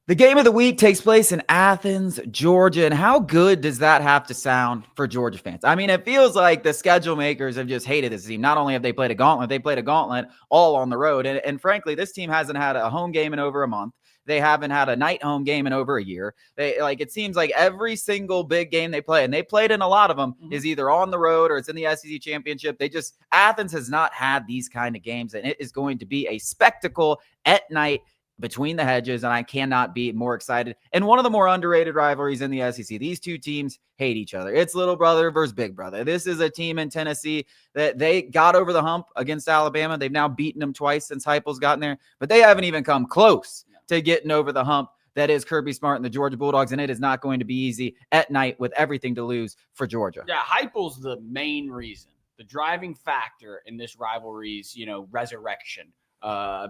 The game of the week takes place in Athens, Georgia. And how good does that have to sound for Georgia fans? I mean, it feels like the schedule makers have just hated this team. Not only have they played a gauntlet, they played a gauntlet all on the road. And frankly, this team hasn't had a home game in over a month. They haven't had a night home game in over a year. It seems like every single big game they play, and they played in a lot of them, is either on the road or it's in the SEC championship. Athens has not had these kind of games, and it is going to be a spectacle at night between the hedges, and I cannot be more excited. And one of the more underrated rivalries in the SEC. These two teams hate each other. It's little brother versus big brother. This is a team in Tennessee that they got over the hump against Alabama. They've now beaten them twice since Heupel's gotten there, but they haven't even come close to getting over the hump that is Kirby Smart and the Georgia Bulldogs, and it is not going to be easy at night with everything to lose for Georgia. Yeah, Heupel's the main reason, the driving factor in this rivalry's, resurrection.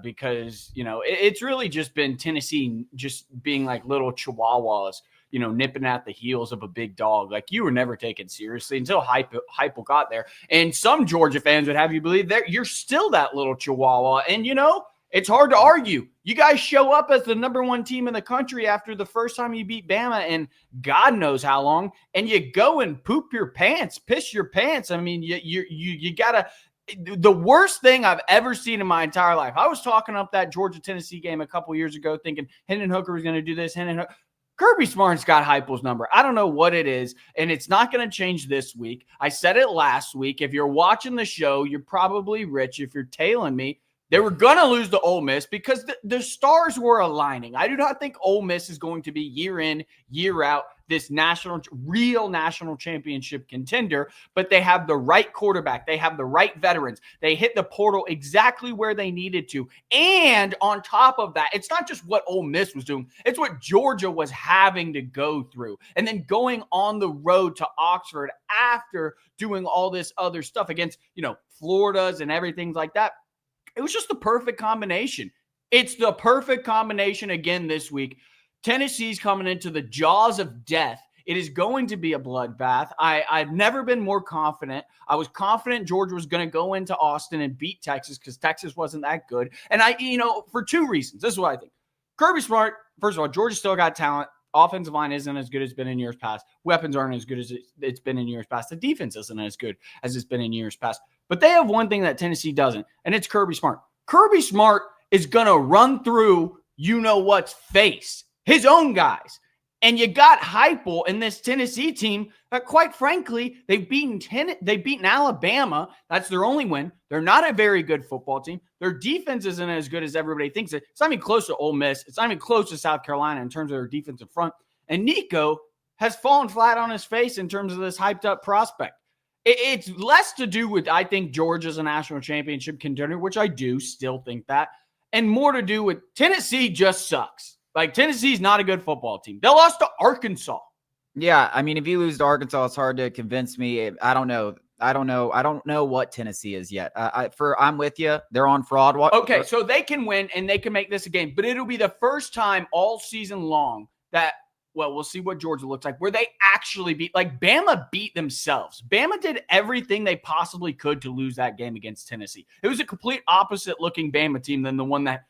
Because, it's really just been Tennessee just being like little chihuahuas, nipping at the heels of a big dog. Like, you were never taken seriously until Heupel got there. And some Georgia fans would have you believe that you're still that little chihuahua. And, it's hard to argue. You guys show up as the number one team in the country after the first time you beat Bama and God knows how long, and you go and poop your pants, piss your pants. I mean, you got to – the worst thing I've ever seen in my entire life. I was talking up that Georgia-Tennessee game a couple years ago thinking Hendon Hooker was going to do this. Kirby Smart's got Heupel's number. I don't know what it is, and it's not going to change this week. I said it last week. If you're watching the show, you're probably rich. If you're tailing me, they were going to lose to Ole Miss because the stars were aligning. I do not think Ole Miss is going to be year in, year out this real national championship contender, but they have the right quarterback. They have the right veterans. They hit the portal exactly where they needed to. And on top of that, it's not just what Ole Miss was doing. It's what Georgia was having to go through. And then going on the road to Oxford after doing all this other stuff against, Florida's and everything like that. It was just the perfect combination. It's the perfect combination again this week. Tennessee's coming into the jaws of death. It is going to be a bloodbath. I've never been more confident. I was confident Georgia was going to go into Austin and beat Texas because Texas wasn't that good. And for two reasons. This is what I think. Kirby Smart, first of all, Georgia still got talent. Offensive line isn't as good as it's been in years past. Weapons aren't as good as it's been in years past. The defense isn't as good as it's been in years past. But they have one thing that Tennessee doesn't, and it's Kirby Smart. Kirby Smart is going to run through what's face, his own guys. And you got Heupel in this Tennessee team that, quite frankly, they've beaten Alabama. That's their only win. They're not a very good football team. Their defense isn't as good as everybody thinks it. It's not even close to Ole Miss. It's not even close to South Carolina in terms of their defensive front. And Nico has fallen flat on his face in terms of this hyped-up prospect. It's less to do with, I think, Georgia's a national championship contender, which I do still think that, and more to do with Tennessee just sucks. Like, Tennessee's not a good football team. They lost to Arkansas. Yeah, I mean, if you lose to Arkansas, it's hard to convince me. I don't know. I don't know what Tennessee is yet. I'm with you. They're on fraud. Okay, so they can win and they can make this a game, but it'll be the first time all season long that, well, we'll see what Georgia looks like, where they actually beat, like Bama beat themselves. Bama did everything they possibly could to lose that game against Tennessee. It was a complete opposite looking Bama team than the one that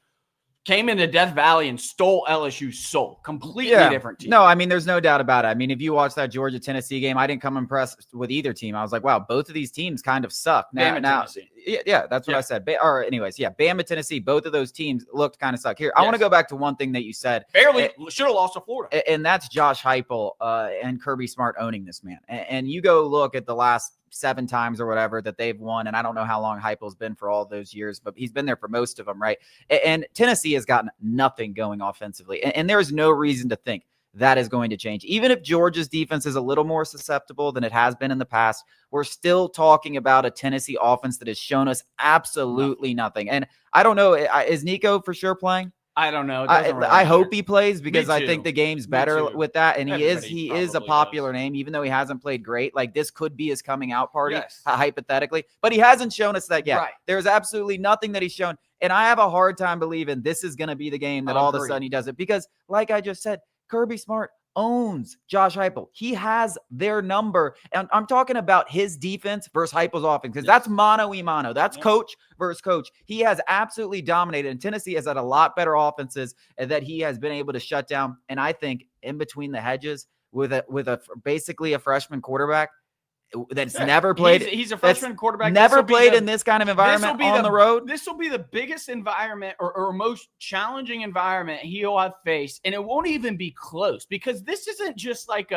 came into Death Valley and stole LSU's soul. Completely different team. No, I mean, there's no doubt about it. I mean, if you watch that Georgia-Tennessee game, I didn't come impressed with either team. I was like, wow, both of these teams kind of suck. Tennessee. Yeah, that's what I said. Bama, Tennessee, both of those teams looked kind of suck. Here, I want to go back to one thing that you said. Barely should have lost to Florida. And that's Josh Heupel and Kirby Smart owning this man. And you go look at the last 7 times or whatever that they've won. And I don't know how long Heupel's been for all those years, but he's been there for most of them, right? And Tennessee has gotten nothing going offensively. And there is no reason to think that is going to change. Even if Georgia's defense is a little more susceptible than it has been in the past, we're still talking about a Tennessee offense that has shown us absolutely nothing. And I don't know, is Nico for sure playing? I don't know. I hope he plays because I think the game's better with that. And he is a popular name, even though he hasn't played great. Like, this could be his coming out party, hypothetically. But he hasn't shown us that yet. Right. There's absolutely nothing that he's shown. And I have a hard time believing this is going to be the game that all of a sudden he does it. Because, like I just said, Kirby Smart owns Josh Heupel. He has their number. And I'm talking about his defense versus Heupel's offense, because that's mano-a-mano. That's coach versus coach. He has absolutely dominated. And Tennessee has had a lot better offenses that he has been able to shut down. And I think in between the hedges with a basically a freshman quarterback that's never played. He's a freshman quarterback. Never played in this kind of environment on the road. This will be the biggest environment or most challenging environment he'll have faced, and it won't even be close, because this isn't just like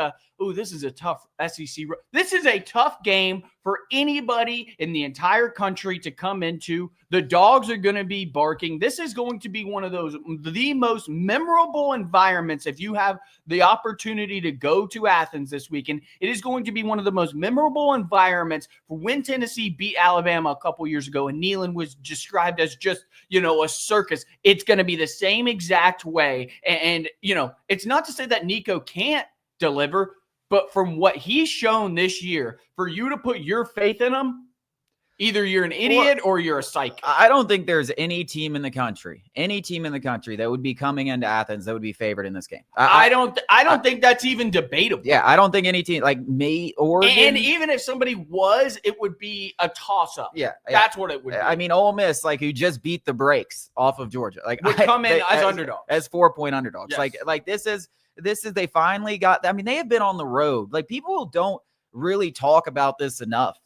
this is a tough SEC. This is a tough game for anybody in the entire country to come into. The dogs are going to be barking. This is going to be one of the most memorable environments. If you have the opportunity to go to Athens this weekend, it is going to be one of the most memorable environments for when Tennessee beat Alabama a couple years ago, and Neyland was described as just, a circus. It's going to be the same exact way. And it's not to say that Nico can't deliver, but from what he's shown this year, for you to put your faith in him, either you're an idiot or you're a psycho. I don't think there's any team in the country that would be coming into Athens that would be favored in this game. I don't think that's even debatable. Yeah, I don't think any team like me or and even if somebody was, it would be a toss-up. Yeah, that's what it would be. I mean, Ole Miss, who just beat the brakes off of Georgia, would come in as underdogs, as 4-point underdogs. Yes. Like this is they finally got. I mean, they have been on the road. People don't really talk about this enough.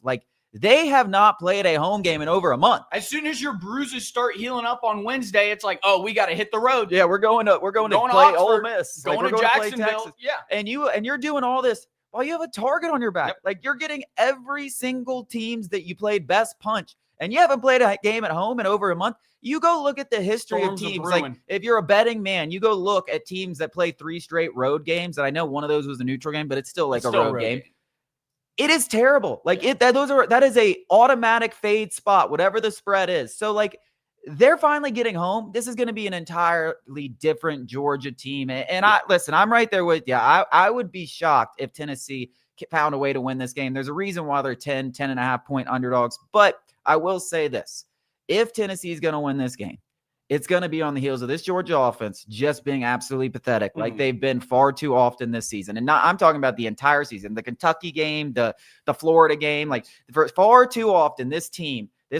They have not played a home game in over a month. As soon as your bruises start healing up on Wednesday, it's like, oh, we got to hit the road. Yeah, we're going to play Oxford, Ole Miss, going to Jacksonville. Yeah, and you're doing all this while you have a target on your back. Yep. You're getting every single teams that you played best punch, and you haven't played a game at home in over a month. You go look at the history of teams. If you're a betting man, you go look at teams that play 3 straight road games. And I know one of those was a neutral game, but it's still a road game. It is terrible. That is a automatic fade spot, whatever the spread is. So they're finally getting home. This is going to be an entirely different Georgia team. And I'm right there with you. I would be shocked if Tennessee found a way to win this game. There's a reason why they're 10.5 point underdogs. But I will say this. If Tennessee is going to win this game, it's going to be on the heels of this Georgia offense just being absolutely pathetic, like they've been far too often this season. And I'm talking about the entire season, the Kentucky game, the Florida game. For far too often, this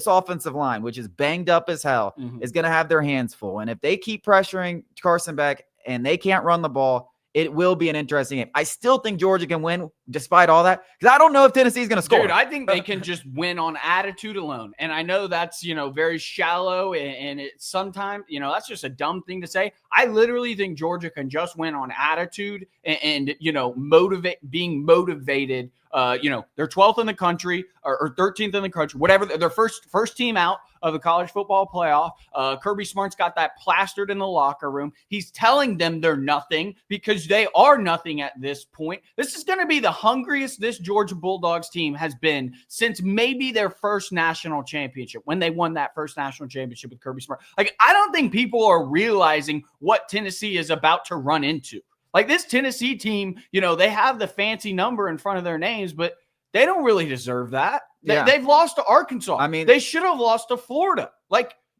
offensive line, which is banged up as hell, is going to have their hands full. And if they keep pressuring Carson Beck and they can't run the ball, it will be an interesting game. I still think Georgia can win despite all that, because I don't know if Tennessee's going to score. Dude, I think they can just win on attitude alone. And I know that's, very shallow, and it's sometimes, that's just a dumb thing to say. I literally think Georgia can just win on attitude and being motivated. They're 12th in the country or 13th in the country, whatever. They're first team out of the college football playoff. Kirby Smart's got that plastered in the locker room. He's telling them they're nothing because they are nothing at this point. This is going to be the hungriest this Georgia Bulldogs team has been since maybe their first national championship, when they won that first national championship with Kirby Smart. I don't think people are realizing what Tennessee is about to run into. This Tennessee team, they have the fancy number in front of their names, but they don't really deserve that. They've lost to Arkansas. I mean, they should have lost to Florida.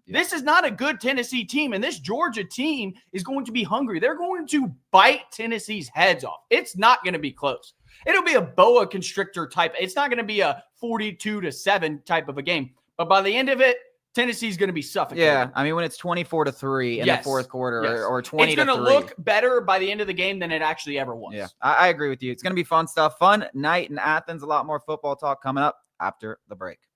This is not a good Tennessee team, and this Georgia team is going to be hungry. They're going to bite Tennessee's heads off. It's not going to be close. It'll be a boa constrictor type. It's not going to be a 42-7 type of a game. But by the end of it, Tennessee's going to be suffocated. Yeah, I mean, when it's 24-3 in the fourth quarter or 20-3. It's going to look better by the end of the game than it actually ever was. Yeah, I agree with you. It's going to be fun stuff. Fun night in Athens. A lot more football talk coming up after the break.